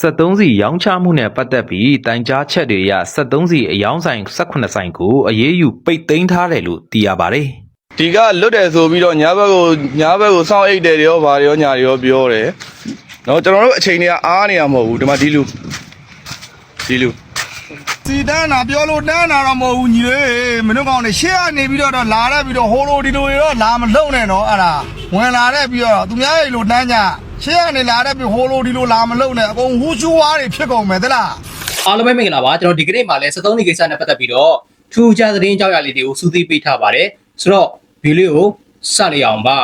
73စီရောင်းချမှုနဲ့ပတ်သက်ပြီးတိုင်ကြားချက်တွေအရ73စီအယောင်းဆိုင်18ဆိုင်ကိုအရေးယူပိတ်သိမ်းထားတယ်လို့သိရပါတယ်။ဒီကလွတ်တယ်ဆိုပြီးတော့ညာဘက်ကိုစောင့်အိတ်တယ်ရောဗာရောညာရောပြောတယ်။နော်ကျွန်တော်တို့အချိန်တွေကအားနေရမဟုတ်ဘူးဒီမှာဒီလူစီတန်းတာပြောလို့တန်းတာတော့မဟုတ်ဘူးညီလေးမင်းတို့ကောင်နေရှေ့ကနေပြီးတော့လာတဲ့ပြီးတော့ဟိုလိုဒီလိုတွေတော့လာမလုံနဲ့နော်အဲ့ဒါဝင်လာတဲ့ပြီးတော့သူများရေလိုတန်းကြရှေ့ကနေလာတဲ့ပြီးဟိုလိုဒီလိုလာမလုံနဲ့အကုန်ဟူးချူဝါးတွေဖြစ်ကုန်မယ်သလားအားလုံးပဲမင်္ဂလာပါကျွန်တော်ဒီကနေ့မှာလဲ73ဒီကိစ္စနဲ့ပတ်သက်ပြီးတော့ထူးခြားသတင်းကြောက်ရလေးတွေကိုစူးစီးပေးထားပါတယ်ဆိုတော့ဗီဒီယိုကိုစလိုက်အောင်ပါ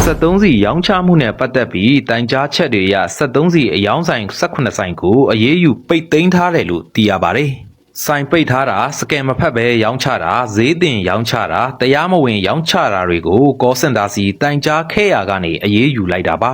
73စီရောင်းချမှုနဲ့ပတ်သက်ပြီးတိုင်ကြားချက်တွေအရ73စီအယောင်းဆိုင်18ဆိုင်ကိုအရေးယူပိတ်သိမ်းထားတယ်လို့သိရပါတယ်ဆိုင်ပိတ်ထားတာစကင်မဖက်ပဲရောင်းချတာဈေးတင်ရောင်းချတာတရားမဝင်ရောင်းချတာတွေကိုကောစင်တာစီတိုင်ကြားခဲ့ရကနေအရေးယူလိုက်တာပါ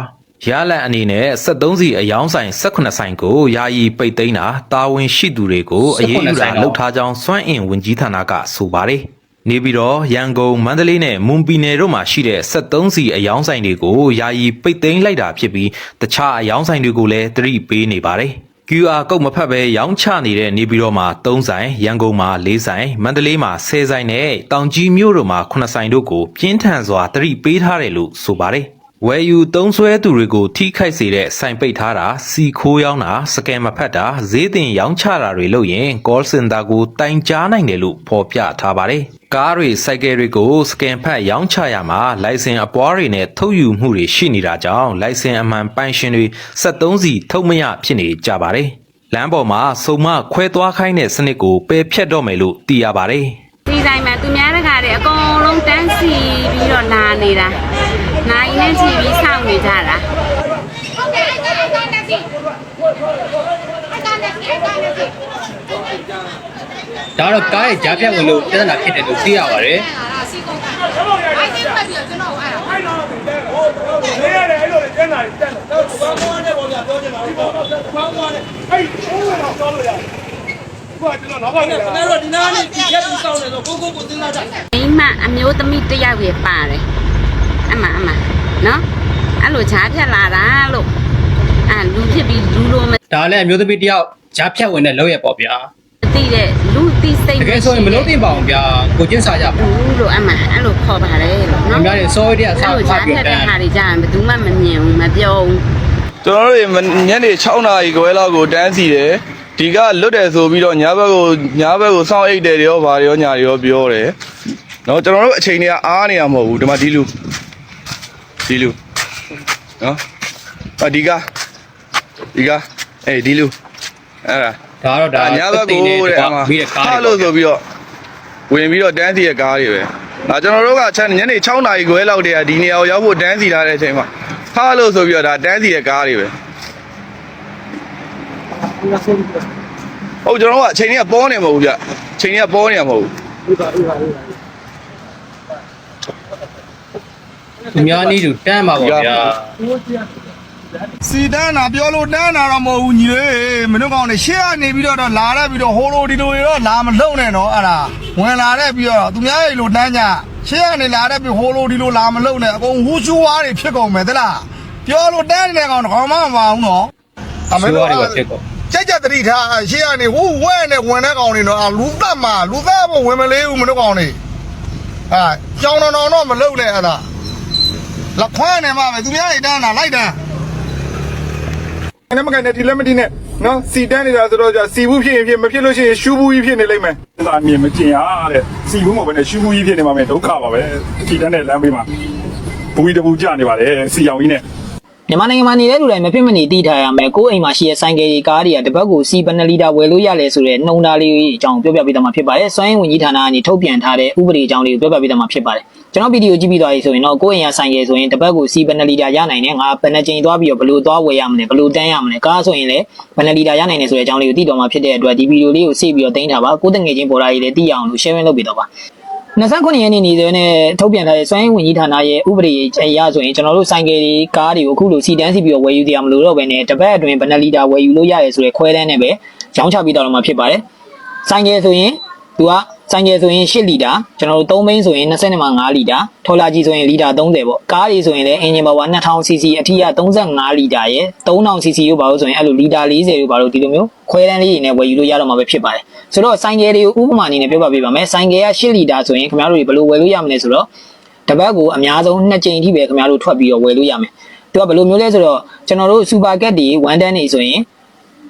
ရလန်အနေနဲ့73စီအယောင်းဆိုင်18ဆိုင်ကိုယာယီပိတ်သိမ်းတာတာဝန်ရှိသူတွေကိုအရေးယူတာလုပ်ထားကြောင်းစွမ်းအင်ဝန်ကြီးဌာနကဆိုပါတယ်နေပြီးတော့ရန်ကုန်မန္တလေးနဲ့မွန်ပြည်နယ်တို့မှာရှိတဲ့73စီအယောင်းဆိုင်တွေကိုယာယီပိတ်သိမ်းလိုက်တာဖြစ်ပြီးတခြားအယောင်းဆိုင်တွေကိုလည်းသတိပေးနေပါတယ်QR ကုတ်မဖတ်ပဲရောင်းချနေတဲ့နေပြည်တော်မှာ3ဆိုင်ရန်ကုန်မှာ4ဆိုင်မန္တလေးမှာ10ဆိုင်နဲ့တောင်ကြီးမြို့တို့မှာ9ဆိုင်တို့ကိုပြင်းထန်စွာသတိပေးထားတယ်လို့ဆိုပါတယ်ဝယ်ယူသုံးစွဲသူတွေကိုထိခိုက်စေတဲ့ဆိုင်ပိတ်ထားတာစီခိုးရောင်းတာစကင်မဖတ်တာဈေးတင်ရောင်းချတာတွေလုပ်ရင် call center ကိုတိုင်ကြားနိုင်တယ်လို့ဖော်ပြထားပါတယ်ကားတွေစိုက်ကယ်တွေကိုစကင်ဖတ်ရောင်းချရမှာလိုင်စင်အပွားတွေနဲ့ထုတ်ယူမှုတွေရှိနေတာကြောင့်လိုင်စင်အမှန်ပိုင်ရှင်တွေ73စီထုတ်မရဖြစ်နေကြပါတယ်လမ်းပေါ်မှာစုံမခွဲသွားခိုင်းတဲ့စနစ်ကိုပယ်ဖျက်တော့မယ်လို့သိရပါတယ်ဒီတိုင်းမှာသူများတကားတွေအကုန်လုံးတန်းစီပြီးတော့လာနေတာနိုင်နဲ့ချီပြီးစောင့်နေကြတာဒါတော့ကားရဲ့ကြားဖြတ်ဝင်လို့ပြဿနာဖြစ်တယ်လို့သိရပါတယ်မိမအမျိုးသမီးတယောက်ရပါတယ်အမနော်အဲ့လိုဈာဖြတ်လာတာလို့လူဖြစ်ပြီးလူလိုမဒါလည်းအမျိုးသမီးတယောက်ကြားဖြတ်ဝင်တဲ့လောက်ရပေါ့ဗျာသိတဲ့လူသိစိတ်တကယ်ဆိုရင်မလို့တင်ပါအောင်ဗျာကိုချင်းစားကြပါဘူးလို့အမအဲ့လိုခေါ်ပါတယ်လို့နော်အများကြီး sorry တဲ့ဆောက်ဖတ်ပြတဲ့ဟာတွေကြာရင်ဘယ်သူမှမမြင်ဘူးမပြောဘူးကျွန်တော်တို့ညနေ6နာရီခွဲလောက်ကိုတန်းစီတယ်ဒီကလွတ်တယ်ဆိုပြီးတော့ညာဘက်ကိုစောင့်အိတ်တယ်ရောဗာရောညာရောပြောတယ်နော်ကျွန်တော်တို့အချိန်တွေကအားနေရမဟုတ်ဘူးဒီမှာဒီလူနော်ဒီကဒီလူအဲ့ဒါညာဘက်ကိုတဲ့အမဟာလို့ဆိုပြီးတော့ဝင်ပြီးတော့တန်းစီရဲ့ကားတွေပဲဒါကျွန်တော်တို့ကညနေ6နာရီခွဲလောက်တည်းကဒီနေရာကိုရောက်ဖို့တန်းစီထားတဲ့အချိန်မှာဟာလို့ဆိုပြီးတော့ဒါတန်းစီရဲ့ကားတွေပဲဟုတ်ကျွန်တော်ကအချိန်ကြီးကပေါ်နေမဟုတ်ဘူးဗျအချိန်ကြီးကပေါ်နေမှာမဟုတ်ဘူးသူများနည်းတူတန်းပါပေါ့ဗျာစီတန်းတာပြောလို့တန်းတာတော့မဟုတ်ဘူးညီလေးမင်းတို့ကောင်နေရှေ့ကနေပြီးတော့လာတဲ့ပြီးတော့ဟိုလိုဒီလိုတွေတော့လာမလုံနဲ့နော်အဲ့ဒါဝင်လာတဲ့ပြီးတော့သူများရေလိုတန်းကြရှေ့ကနေလာတဲ့ပြီးဟိုလိုဒီလိုလာမလုံနဲ့အကုန်ဟူးချူဝါးတွေဖြစ်ကုန်မယ်သလားပြောလို့တန်းနေတဲ့ကောင်တော့မှမပါဘူးနော်အမေတို့ဖြစ်ကုန်ကြက်တတိထားရှေ့ကနေဟိုးဝဲနဲ့ဝင်တဲ့ကောင်တွေတော့လူသက်ဖို့ဝင်မလေးဘူးမင်းတို့ကောင်တွေကြောင်တော့မလုံနဲ့အဲ့ဒါလက်ခွန်းနေမှာပဲသူများတွေတန်းတာလိုက်တန်းအဲ့မကနေဒီလက်မတီနဲ့နော်စီတန်းနေတာဆိုတော့စီဘူးဖြစ်ရင်မဖြစ်လို့ရှိရင်ရှူးဘူးကြီးဖြစ်နေလိမ့်မယ်။ဒါအမြင်မကျင်ရတဲ့စီဘူးမဟုတ်ဘဲနဲ့ရှူးဘူးကြီးဖြစ်နေမှာပဲဒုက္ခပါပဲ။စီတန်းတဲ့လမ်းဘေးမှာဘူးကြီးတဘူးကြနေပါလေစီရောင်ကြီးနဲ့မြန်မာနိုင်ငံမှာနေတဲ့လူတိုင်းမဖြစ်မနေတည်ထားရမယ်ကိုယ်အိမ်မှာရှိတဲ့ဆိုင်ကယ်တွေကားတွေကတပတ်ကိုစီဘယ်နှလီတာဝယ်လို့ရလဲဆိုတဲ့နှုံသားလေးအကြောင်းပြောပြပေးသွားမှာဖြစ်ပါတယ်။စွမ်းရင်းဝန်ကြီးဌာနကနေထုတ်ပြန်ထားတဲ့ဥပဒေအကြောင်းလေးကိုပြောပြပေးသွားမှာဖြစ်ပါတယ်။ကျွန်တော်ဗီဒီယိုကြည့်ပြီးသွားပြီဆိုရင်တော့ကိုယ်အိမ်ရဆိုင်ကယ်ဆိုရင်တပတ်ကိုစီဘယ်နှလီတာရနိုင်တယ်ငါဘယ်နှကြိမ်သွားပြီးတော့ဘယ်လိုသွားဝယ်ရမလဲဘယ်လိုတန်းရမလဲကားဆိုရင်လည်းဘယ်နှလီတာရနိုင်တယ်ဆိုတဲ့အကြောင်းလေးကိုသိတော်မှာဖြစ်တဲ့အတွက်ဒီဗီဒီယိုလေးကိုစေ့ပြီးတော့တင်ထားပါကိုယ်တငယ်ချင်းပေါ်လာရေးလည်းသိအောင်လို့ sharing လုပ်ပေးတော့ပါ29ရက်နေ့နေ့စွဲနဲ့ထုတ်ပြန်ထားတဲ့စွမ်းရင်းဝန်ကြီးဌာနရဲ့ဥပဒေအရဆိုရင်ကျွန်တော်တို့ဆိုင်ကယ်တွေကားတွေကိုအခုလိုစီတန်းစီပြီးတော့ဝယ်ယူကြရမလို့တော့ပဲနဲ့တပတ်အတွင်းဘယ်နှလီတာဝယ်ယူလို့ရတယ်ဆိုတဲ့ခွဲတန်းနဲ့ပဲရောင်းချပြီးတော့မှဖြစ်ပါတယ်ဆိုင်ကယ်ဆိုရင်သူက ဆိုင်ကယ်ဆိုရင်8လီတာကျွန်တော်တို့3ဘိန်းဆိုရင်25လီတာထော်လာကြီးဆိုရင်လီတာ30ပေါ့ကားတွေဆိုရင်လည်းအင်ဂျင်ပါဝါ 2000cc အထိက35လီတာရယ် 3000cc လို့ပါလို့ဆိုရင်အဲ့လိုလီတာ40လို့ပါလို့ဒီလိုမျိုးခွဲတန်းလေးတွေနဲ့ဝယ်ယူလို့ရတော့မှာပဲဖြစ်ပါတယ်ဆိုတော့ဆိုင်ကယ်တွေကိုဥပမာအနေနဲ့ပြောပြပေးပါမယ်ဆိုင်ကယ်က8လီတာဆိုရင်ခင်ဗျားတို့တွေဘယ်လိုဝယ်လို့ရမလဲဆိုတော့တပတ်ကိုအများဆုံး2ကြိမ်အထိပဲခင်ဗျားတို့ထွက်ပြီးတော့ဝယ်လို့ရမယ်သူကဘယ်လိုမျိုးလဲဆိုတော့ကျွန်တော်တို့စူပါကက်တွေ1တန်းနေဆိုရင်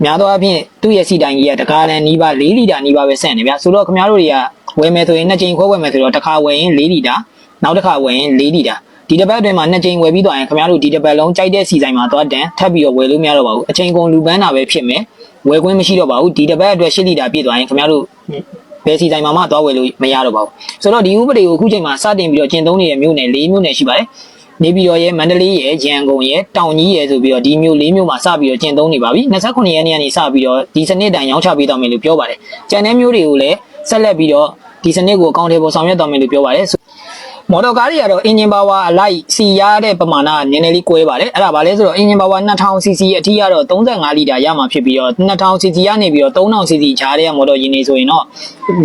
များသောအားဖြင့်သူ့ရဲ့စီတိုင်ကြီးကတကားတန်းနီးပါ4လီတာနီးပါပဲဆန့်နေဗျာဆိုတော့ခင်ဗျားတို့တွေကဝယ်မယ်ဆိုရင်2ကြိမ်ခွဲဝယ်မယ်ဆိုတော့တစ်ခါဝယ်ရင်4လီတာနောက်တစ်ခါဝယ်ရင်4လီတာဒီတစ်ပတ်အတွင်းမှာ2ကြိမ်ဝယ်ပြီးသွားရင်ခင်ဗျားတို့ဒီတစ်ပတ်လုံးကြိုက်တဲ့စီဆိုင်မှာသွားတန်းထပ်ပြီးတော့ဝယ်လို့မရတော့ပါဘူးအချိန်ကုန်လူပန်းတာပဲဖြစ်မယ်ဝယ်ခွင့်မရှိတော့ပါဘူးဒီတစ်ပတ်အတွက်8လီတာပြည့်သွားရင်ခင်ဗျားတို့ဘယ်စီဆိုင်မှာမှသွားဝယ်လို့မရတော့ပါဘူးဆိုတော့ဒီဥပဒေကိုအခုချိန်မှာစတင်ပြီးတော့ကျင့်သုံးနေတဲ့မြို့နယ်4မြို့နယ်ရှိပါတယ်နေပြည်တော်ရဲ့မန္တလေးရဲ့ရန်ကုန်ရဲ့တောင်ကြီးရဲ့ဆိုပြီးတော့ဒီမြို့၄မြို့မှာစပြီးတော့ကျင့်သုံးနေပါပြီ29ရက်နေ့ကနေစပြီးတော့ဒီစနစ်တိုင်ရောင်းချပေးသွားမယ်လို့ပြောပါတယ်ကျန်တဲ့မြို့တွေကိုလည်းဆက်လက်ပြီးတော့ဒီစနစ်ကိုအကောင့်ထဲပေါ်ဆောင်ရွက်သွားမယ်လို့ပြောပါတယ်မော်တော်ကားတွေကတော့အင်ဂျင်ပါဝါအလိုက်စီရတဲ့ပမာဏနည်းနည်းလေးကွဲပါတယ်အဲ့ဒါဘာလဲဆိုတော့အင်ဂျင်ပါဝါ 2000cc အထိကတော့35လီတာရမှာဖြစ်ပြီးတော့ 2000cc ကနေပြီးတော့ 3000cc ဂျားတဲ့မော်တော်ယာဉ်တွေဆိုရင်တော့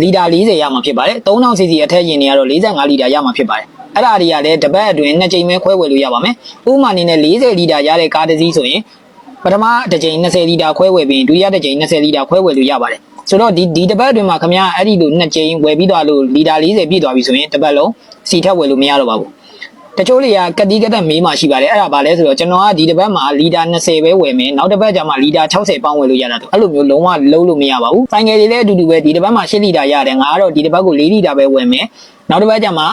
လီတာ40ရမှာဖြစ်ပါတယ် 3000cc အထက်ယာဉ်တွေကတော့45လီတာရမှာဖြစ်ပါတယ်အဲ့ဒါတွေကလည်းတပတ်အတွင်း2ကြိမ်ပဲခွဲဝယ်လို့ရပါမယ်ဥပမာအနေနဲ့40လီတာရတဲ့ကားတစ်စီးဆိုရင်ပထမတစ်ကြိမ်20လီတာခွဲဝယ်ပြီးဒုတိယတစ်ကြိမ်20လီတာခွဲဝယ်လို့ရပါတယ်ဆိုတော့ဒီတပတ်အတွင်းမှာခင်ဗျားအဲ့ဒီလို2ကြိမ်ဝယ်ပြီးသွားလို့လီတာ40ပြည့်သွားပြီဆိုရင်တပတ်လုံးစီထက်ဝယ်လို့မရတော့ပါဘူးတချို့တွေကကတိကတက်မေးမှရှိပါတယ်အဲ့ဒါဘာလဲဆိုတော့ကျွန်တော်ကဒီတပတ်မှာလီတာ20ပဲဝယ်မယ်နောက်တပတ်ကျမှလီတာ60ပေါင်းဝယ်လို့ရတာအဲ့လိုမျိုးလုံးဝလုံးလို့မရပါဘူးဆိုင်ငယ်တွေလည်းအတူတူပဲဒီတပတ်မှာ8လီတာရတယ်ငါကတော့ဒီတပတ်ကို4လီတာပဲဝယ်မယ်နောက်တစ်ပတ်ကျမှ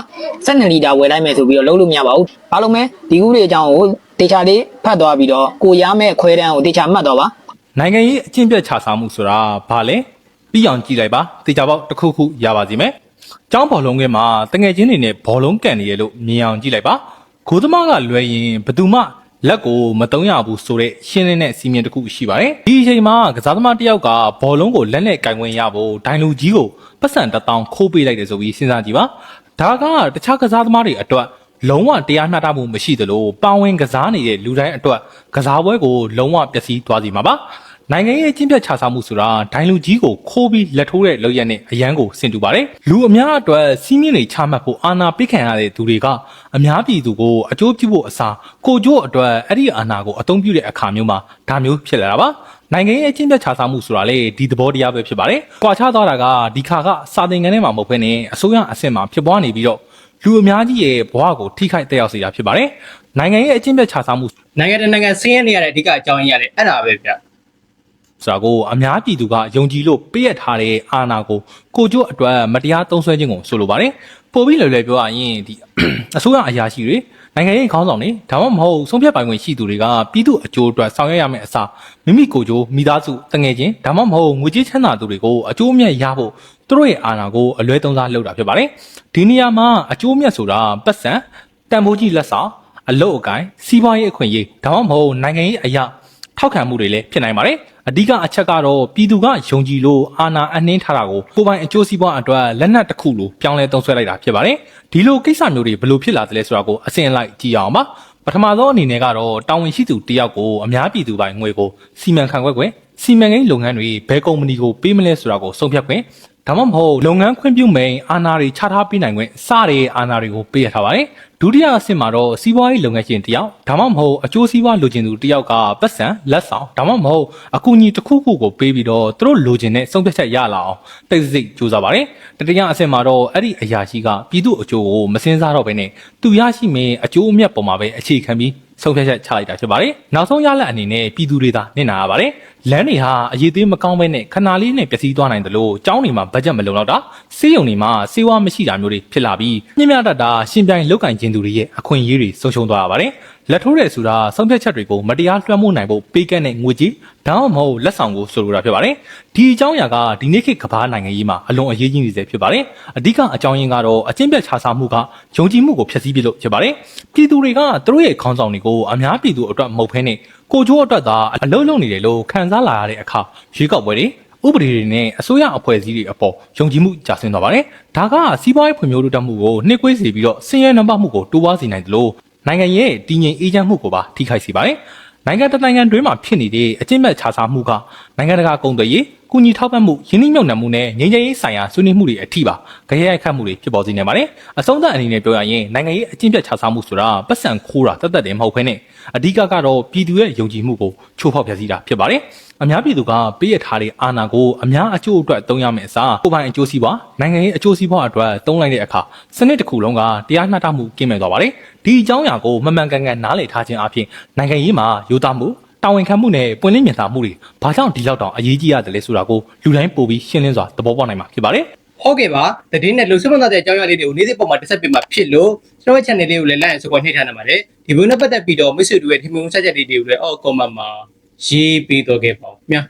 12လီတာဝယ်လိုက်မယ်ဆိုပြီးတော့လုံးလို့မရပါဘူးအားလုံးပဲဒီကူတွေအကြောင်းကိုတေချာလေးဖတ်သွားပြီးတော့ကိုရမယ့်ခွဲတန်းကိုတေချာမှတ်တော့ပါ နိုင်ငံရေးအကျင့်ပြတ်ခြားစားမှုဆိုတာဘာလဲပြီးအောင်ကြည့်လိုက်ပါတေချာပေါက်တစ်ခုခုရပါစီမယ်ကျောင်းဘောလုံးကဲမှာတငယ်ချင်းတွေနဲ့ဘောလုံးကန်နေရလို့မြင်အောင်ကြည့်လိုက်ပါဂိုးသမားကလွယ်ရင်ဘယ်သူမှလက်ကိုမတုံးရဘူးဆိုတဲ့ရှင်းလင်းတဲ့စီမံတစ်ခုရှိပါတယ်ဒီအချိန်မှာကစားသမားတစ်ယောက်ကဘောလုံးကိုလက်နဲ့ကင်ဝင်ရဖို့ဒိုင်လူကြီးကိုပတ်စံ1000ခိုးပေးလိုက်တယ်ဆိုပြီးစဉ်းစားကြည့်ပါဒါကတခြားကစားသမားတွေအတွက်လုံးဝတရားမျှတမှုမရှိသလိုပါဝင်ကစားနေတဲ့လူတိုင်းအတွက်ကစားပွဲကိုလုံးဝပျက်စီးသွားစီမှာပါနိုင်ငံရေးအကျင့်ပြတ်ခြားစားမှုဆိုတာဒိုင်လူကြီးကိုခိုးပြီးလက်ထိုးတဲ့လုပ်ရက်နဲ့အရန်ကိုဆင်တူပါတယ်လူအများအတွက်စီးမြင့်တွေချမှတ်ဖို့အာဏာပေးခံရတဲ့သူတွေကအများပြည်သူကိုအကျိုးပြုဖို့အစားကိုကျိုးအတွက်အဲ့ဒီအာဏာကိုအသုံးပြုတဲ့အခါမျိုးမှာဒါမျိုးဖြစ်လာတာပါနိုင်ငံရေးအကျင့်ပြတ်ခြားစားမှုဆိုတာလေဒီသဘောတရားပဲဖြစ်ပါတယ်။ကွာခြားသွားတာကဒီခါကစာသင်ခန်းထဲမှာမဟုတ်ဘဲနဲ့အစိုးရအဆင့်မှာဖြစ်ပွားနေပြီးတော့လူအများကြီးရဲ့ဘဝကိုထိခိုက်တက်ရောက်စေတာဖြစ်ပါတယ်။နိုင်ငံရေးအကျင့်ပြတ်ခြားစားမှု နိုင်ငံတကာနိုင်ငံဆင်းရဲနေရတဲ့အဓိကအကြောင်းရင်းရတယ်အဲ့ဒါပဲဗျ ဆိုတာကိုအများပြည်သူကယုံကြည်လို့ပေးရထားတဲ့အာဏာကိုကိုကျိုးအတွက်မတရားသုံးစွဲခြင်းကိုဆိုလိုပါတယ်။ပို့ပြီးလွယ်လွယ်ပြောရရင်ဒီအစိုးရအရာရှိတွေနိုင်ငံရေးခေါင်းဆောင်တွေဒါမှမဟုတ်ဆုံးဖြတ်ပိုင်ခွင့်ရှိသူတွေကပြည်သူအကျိုးအတွက်ဆောင်ရွက်ရမယ့်အစားမိမိကိုယ်ကျိုးမိသားစုတငယ်ချင်းဒါမှမဟုတ်ငွေကြေးချမ်းသာသူတွေကိုအကျိုးအမြတ်ရဖို့သူတို့ရဲ့အာဏာကိုအလွဲသုံးစားလုပ်တာဖြစ်ပါတယ်။ဒီနေရာမှာအကျိုးအမြတ်ဆိုတာပတ်စံတန်ဖိုးကြီးလက်ဆောင်အလုပ်အကိုင်စီးပွားရေးအခွင့်အရေးဒါမှမဟုတ်နိုင်ငံရေးအရာထောက်ခံမှုတွေလည်းဖြစ်နိုင်ပါတယ်အဓိကအချက်ကတော့ပြည်သူကယုံကြည်လို့အာဏာအနှင်းထားတာကိုကိုယ်ပိုင်အကျိုးစီးပွားအတွက်လက်နက်တစ်ခုလိုပြောင်းလဲသုံးစွဲလိုက်တာဖြစ်ပါတယ်ဒီလိုကိစ္စမျိုးတွေဘယ်လိုဖြစ်လာသလဲဆိုတာကိုအစဉ်လိုက်ကြည့်အောင်ပါပထမဆုံးအနေနဲ့ကတော့တာဝန်ရှိသူတယောက်ကိုအများပြည်သူပိုင်ငွေကိုစီမံခန့်ခွဲခွင့်စီမံကိန်းလုပ်ငန်းတွေဘယ်ကုမ္ပဏီကိုပေးမလဲဆိုတာကိုဆုံးဖြတ်ခွင့်ဒါမှမဟုတ်လုပ်ငန်းခွင့်ပြုမိန်အာဏာတွေချထားပေးနိုင်ခွင့်စတဲ့အာဏာတွေကိုပေးရထားပါတယ်ဒုတိယအဆင့်မှာတော့စီးပွားရေးလုပ်ငန်းရှင်တယောက်ဒါမှမဟုတ်အကျိုးစီးပွားလိုချင်သူတယောက်ကပတ်စံလက်ဆောင်ဒါမှမဟုတ်အကူအညီတစ်ခုခုကိုပေးပြီးတော့သူတို့လိုချင်တဲ့ဆုံးဖြတ်ချက်ရလာအောင်တိတ်စိတ်ကြိုးစားပါတယ်တတိယအဆင့်မှာတော့အဲ့ဒီအရာရှိကပြည်သူအကျိုးကိုမစင်စားတော့ဘဲနဲ့သူရရှိမယ့်အကျိုးအမြတ်ပေါ်မှာပဲအခြေခံပြီးဆုံးဖြတ်ချက်ချလိုက်တာဖြစ်ပါတယ်နောက်ဆုံးရလဒ်အနေနဲ့ပြည်သူတွေသာနစ်နာရပါတယ်လမ်းတွေဟာအရေးသေးမကောင်းပဲနဲ့ခဏလေးနဲ့ပျက်စီးသွားနိုင်တယ်လို့ကျောင်းတွေမှာဘတ်ဂျက်မလုံတော့တာစေးရုံတွေမှာစေဝါမရှိတာမျိုးတွေဖြစ်လာပြီးညှမျှတတာရှင်ပြိုင်လောက်ကင်ခြင်းသူတွေရဲ့အခွင့်အရေးတွေဆုံးရှုံးသွားရပါတယ်လက်ထိုးတဲ့ဆိုတာဆုံးဖြတ်ချက်တွေကိုမတရားလွှမ်းမိုးနိုင်ဖို့ပေးကမ်းတဲ့ငွေကြေးဒါမှမဟုတ်လက်ဆောင်ကိုဆိုလိုတာဖြစ်ပါတယ်ဒီအကြောင်းအရာကဒီနေ့ခေတ်ကမ္ဘာနိုင်ငံရေးမှာအလွန်အရေးကြီးနေစေဖြစ်ပါတယ်အဓိကအကြောင်းရင်းကတော့အကျင့်ပြတ်ခြားစားမှုကယုံကြည်မှုကိုဖျက်ဆီးပြလို့ဖြစ်ပါတယ်ပြည်သူတွေကသူတို့ရဲ့ခေါင်းဆောင်တွေကိုအများပြည်သူအတွက်မဟုတ်ဘဲနဲ့ကိုကျိုးအတွက်သာအလုံးလုံးနေတယ်လို့ခံစားလာရတဲ့အခါရွေးကောက်ပွဲတွေဥပဒေတွေနဲ့အစိုးရအဖွဲ့အစည်းတွေအပေါ်ယုံကြည်မှုကျဆင်းသွားပါတယ်ဒါကစီးပွားရေးဖွံ့ဖြိုးတိုးတက်မှုကိုနှိမ့်ကွေးစေပြီးတော့ဆင်းရဲနံပါတ်မှုကိုတိုးပွားစေနိုင်တယ်လို့နိုင်ငံရဲ့တည်ငြိမ်အေးချမ်းမှုကိုပါထိခိုက်စေပါတယ်နိုင်ငံတစ်နိုင်ငံတွင်းမှာဖြစ်နေတဲ့အကျင့်မဲ့ခြားစားမှုကနိုင်ငံတကာကုန်သွယ်ရေး ကုညီထောက်ပံ့မှုရင်းနှီးမြှုပ်နှံမှုနဲ့ငြိမ်းချမ်းရေးဆိုင်ရာဆွေးနွေးမှုတွေအထိပါကြရိုက်ခတ်မှုတွေဖြစ်ပေါ်စေနေပါတယ်အဆုံးသတ်အနေနဲ့ပြောရရင်နိုင်ငံရေးအကျင့်ပြတ်ခြစားမှုဆိုတာပတ်စံခိုးတာတတ်တယ်မဟုတ်ဘဲနဲ့အဓိကကတော့ပြည်သူရဲ့ယုံကြည်မှုကိုချိုးဖောက်ဖျက်ဆီးတာဖြစ်ပါတယ်အများပြည်သူကပေးရထားတဲ့အာဏာကိုအများအကျိုးအတွက်သုံးရမယ့်အစားကိုယ်ပိုင်အကျိုးစီးပွားနိုင်ငံရေးအကျိုးစီးပွားအတွက်သုံးလိုက်တဲ့အခါစနစ်တစ်ခုလုံးကတရားမျှတမှုကင်းမဲ့သွားပါတယ်ဒီအကြောင်းအရာကိုမှန်မှန်ကန်ကန်နားလည်ထားခြင်းအပြင်နိုင်ငံရေးမှာယူသားမှုတာဝန်ခံမှုနဲ့ပွင့်လင်းမြင်သာမှုတွေဘာကြောင့်ဒီလောက်တောင်အရေးကြီးရတယ်လဲဆိုတာကိုလူတိုင်းပို့ပြီးရှင်းလင်းစွာသဘောပေါက်နိုင်မှာဖြစ်ပါတယ်ဟုတ်ကဲ့ပါတည်င်းနဲ့လူစုမသားတဲ့အကြောင်းအရာလေးတွေကိုနေ့စဉ်ပုံမှာတက်ဆက်ပေးမှာဖြစ်လို့ကျွန်တော်ရဲ့ channel လေးကိုလည်း like and subscribe နှိပ်ထားနိုင်ပါတယ်ဒီဗီဒီယိုနဲ့ပတ်သက်ပြီးတော့မိတ်ဆွေတို့ရဲ့ဒီမျိုးဆက်ချက်လေးတွေကိုလည်းအောက် comment မှာရေးပေးတော့ခဲ့ပါဦးခင်ဗျာ